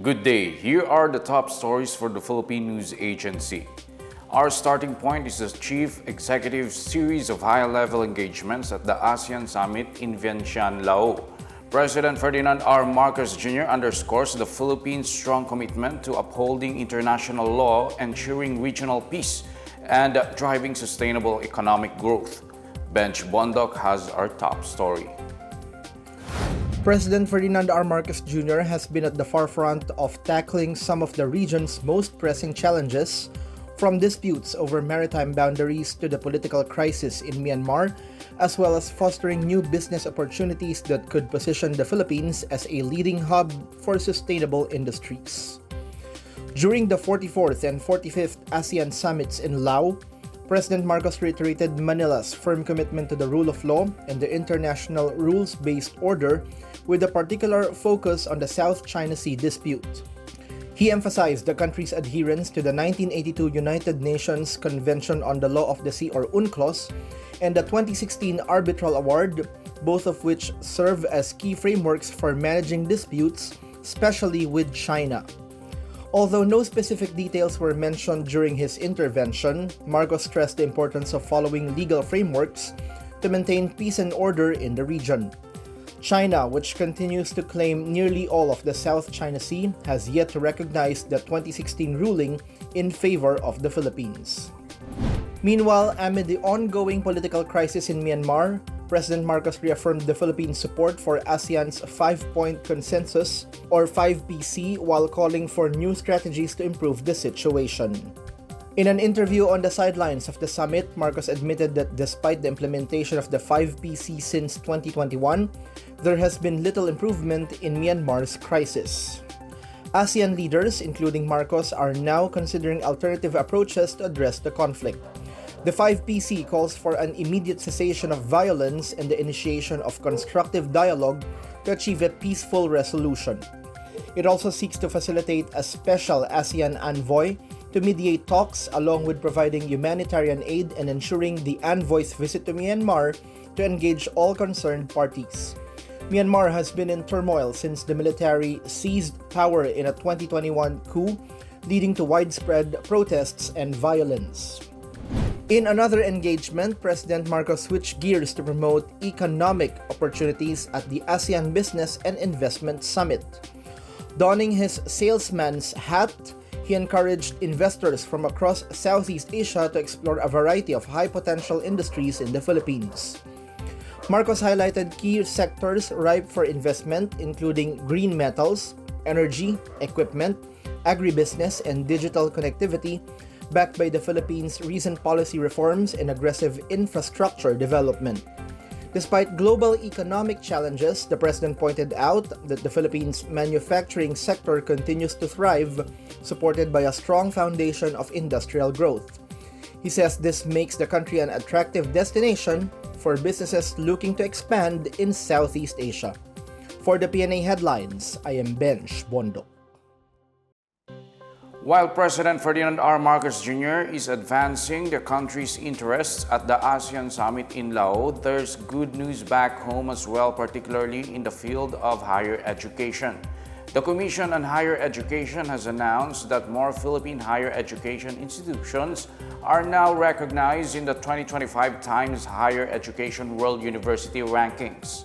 Good day. Here are the top stories for the Philippine News Agency. Our starting point is the Chief Executive's series of high-level engagements at the ASEAN Summit in Vientiane, Laos. President Ferdinand R. Marcos Jr. underscores the Philippines' strong commitment to upholding international law, ensuring regional peace, and driving sustainable economic growth. Bench Bondok has our top story. President Ferdinand R. Marcos Jr. has been at the forefront of tackling some of the region's most pressing challenges, from disputes over maritime boundaries to the political crisis in Myanmar, as well as fostering new business opportunities that could position the Philippines as a leading hub for sustainable industries. During the 44th and 45th ASEAN Summits in Laos, President Marcos reiterated Manila's firm commitment to the rule of law and the international rules-based order, with a particular focus on the South China Sea dispute. He emphasized the country's adherence to the 1982 United Nations Convention on the Law of the Sea, or UNCLOS, and the 2016 Arbitral Award, both of which serve as key frameworks for managing disputes, especially with China. Although no specific details were mentioned during his intervention, Marcos stressed the importance of following legal frameworks to maintain peace and order in the region. China, which continues to claim nearly all of the South China Sea, has yet to recognize the 2016 ruling in favor of the Philippines. Meanwhile, amid the ongoing political crisis in Myanmar, President Marcos reaffirmed the Philippines' support for ASEAN's 5-point consensus, or 5PC, while calling for new strategies to improve the situation. In an interview on the sidelines of the summit, Marcos admitted that despite the implementation of the 5PC since 2021, there has been little improvement in Myanmar's crisis. ASEAN leaders, including Marcos, are now considering alternative approaches to address the conflict. The 5PC calls for an immediate cessation of violence and the initiation of constructive dialogue to achieve a peaceful resolution. It also seeks to facilitate a special ASEAN envoy to mediate talks, along with providing humanitarian aid and ensuring the envoy's visit to Myanmar to engage all concerned parties. Myanmar has been in turmoil since the military seized power in a 2021 coup, leading to widespread protests and violence. In another engagement, President Marcos switched gears to promote economic opportunities at the ASEAN Business and Investment Summit. Donning his salesman's hat, he encouraged investors from across Southeast Asia to explore a variety of high-potential industries in the Philippines. Marcos highlighted key sectors ripe for investment, including green metals, energy, equipment, agribusiness, and digital connectivity, backed by the Philippines' recent policy reforms and aggressive infrastructure development. Despite global economic challenges, the president pointed out that the Philippines' manufacturing sector continues to thrive, supported by a strong foundation of industrial growth. He says this makes the country an attractive destination for businesses looking to expand in Southeast Asia. For the Pna Headlines, I am Bench Bondok. While President Ferdinand R. Marcos Jr. is advancing the country's interests at the ASEAN Summit in Laos, there's good news back home as well, particularly in the field of higher education. The Commission on Higher Education has announced that more Philippine higher education institutions are now recognized in the 2025 Times Higher Education World University Rankings.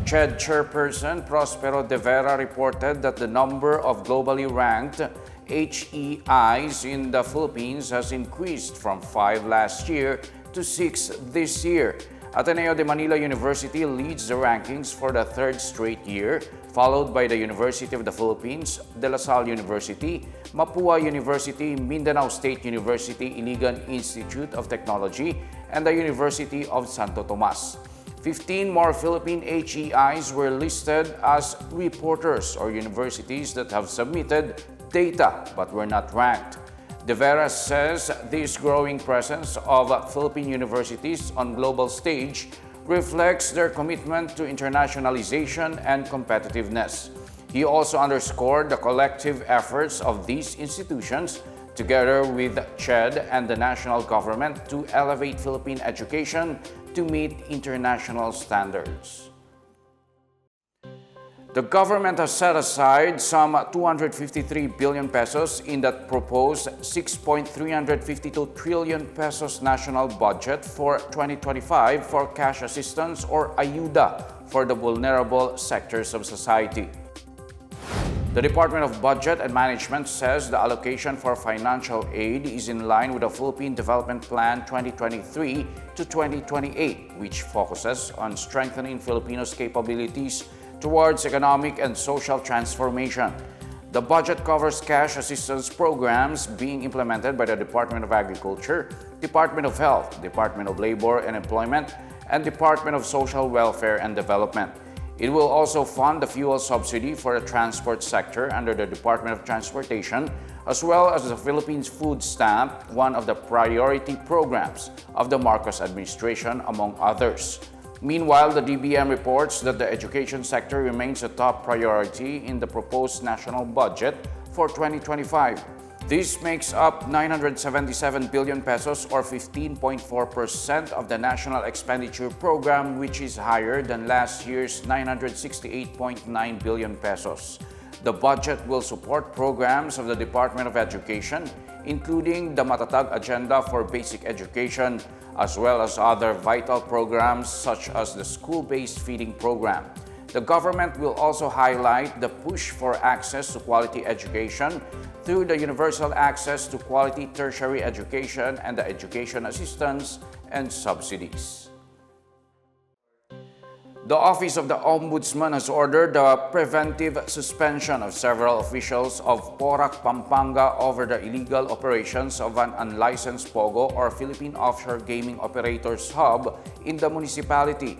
CHED Chairperson Prospero De Vera reported that the number of globally ranked HEIs in the Philippines has increased from 5 last year to 6 this year. Ateneo de Manila University leads the rankings for the third straight year, followed by the University of the Philippines, De La Salle University, Mapua University, Mindanao State University, Iligan Institute of Technology, and the University of Santo Tomas. 15 more Philippine HEIs were listed as reporters or universities that have submitted data but were not ranked. De Vera says this growing presence of Philippine universities on global stage reflects their commitment to internationalization and competitiveness. He also underscored the collective efforts of these institutions, together with CHED and the national government, to elevate Philippine education to meet international standards. The government has set aside some 253 billion pesos in the proposed 6.352 trillion pesos national budget for 2025 for cash assistance or ayuda for the vulnerable sectors of society. The Department of Budget and Management says the allocation for financial aid is in line with the Philippine Development Plan 2023 to 2028, which focuses on strengthening Filipinos' capabilities towards economic and social transformation. The budget covers cash assistance programs being implemented by the Department of Agriculture, Department of Health, Department of Labor and Employment, and Department of Social Welfare and Development. It will also fund the fuel subsidy for the transport sector under the Department of Transportation, as well as the Philippines Food Stamp, one of the priority programs of the Marcos administration, among others. Meanwhile, the DBM reports that the education sector remains a top priority in the proposed national budget for 2025. This makes up 977 billion pesos or 15.4% of the national expenditure program, which is higher than last year's 968.9 billion pesos. The budget will support programs of the Department of Education, including the Matatag Agenda for Basic Education, as well as other vital programs such as the school-based feeding program. The government will also highlight the push for access to quality education through the universal access to quality tertiary education and the education assistance and subsidies. The Office of the Ombudsman has ordered the preventive suspension of several officials of Porak Pampanga over the illegal operations of an unlicensed POGO or Philippine Offshore Gaming Operators Hub in the municipality.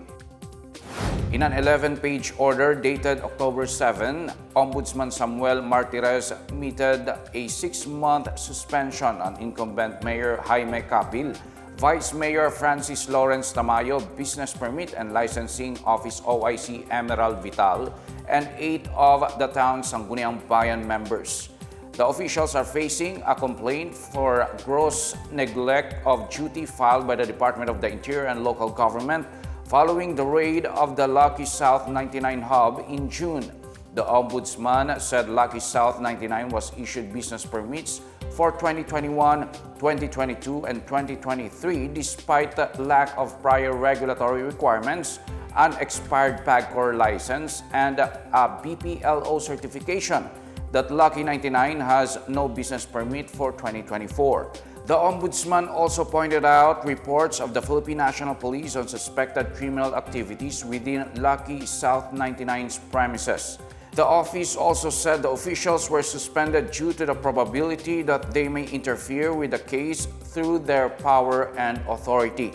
In an 11-page order dated October 7, Ombudsman Samuel Martirez meted a 6-month suspension on incumbent Mayor Jaime Capil, Vice Mayor Francis Lawrence Tamayo, Business Permit and Licensing Office OIC Emerald Vital, and 8 of the town's Sangguniang Bayan members. The officials are facing a complaint for gross neglect of duty filed by the Department of the Interior and Local Government following the raid of the Lucky South 99 hub in June. The Ombudsman said Lucky South 99 was issued business permits for 2021, 2022, and 2023 despite the lack of prior regulatory requirements, an expired PAGCOR license, and a BPLO certification. That Lucky 99 has no business permit for 2024. The Ombudsman also pointed out reports of the Philippine National Police on suspected criminal activities within Lucky South 99's premises. The office also said the officials were suspended due to the probability that they may interfere with the case through their power and authority.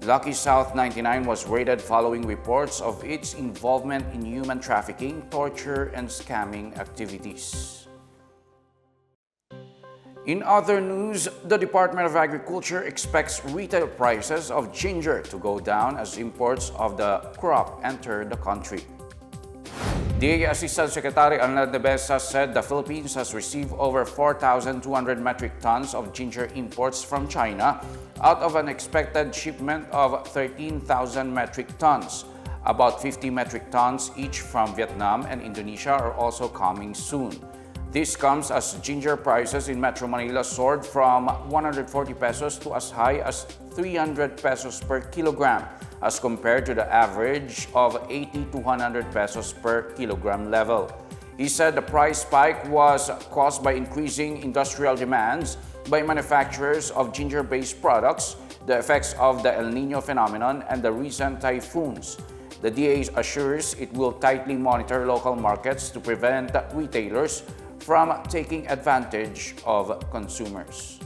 Lucky South 99 was raided following reports of its involvement in human trafficking, torture, and scamming activities. In other news, the Department of Agriculture expects retail prices of ginger to go down as imports of the crop enter the country. DA Assistant Secretary Arnel Nebesa said the Philippines has received over 4,200 metric tons of ginger imports from China out of an expected shipment of 13,000 metric tons. About 50 metric tons each from Vietnam and Indonesia are also coming soon. This comes as ginger prices in Metro Manila soared from 140 pesos to as high as 300 pesos per kilogram as compared to the average of 80 to 100 pesos per kilogram level. He said the price spike was caused by increasing industrial demands by manufacturers of ginger-based products, the effects of the El Niño phenomenon, and the recent typhoons. The DA assures it will tightly monitor local markets to prevent retailers from taking advantage of consumers.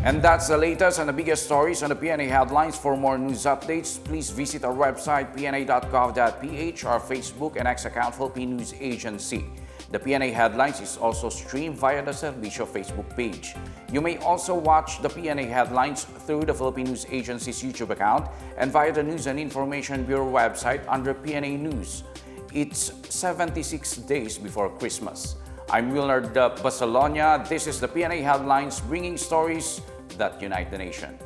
And that's the latest and the biggest stories on the Pna Headlines. For more news updates, please visit our website pna.gov.ph, our Facebook and X account, Philippine News Agency. The Pna Headlines is also streamed via the Servicio Facebook page. You may also watch the Pna Headlines through the Philippine News Agency's YouTube account and via the News and Information Bureau website under Pna News. It's 76 days before Christmas. I'm Willard Basalonia. This is the Pna Headlines, bringing stories that unite the nation.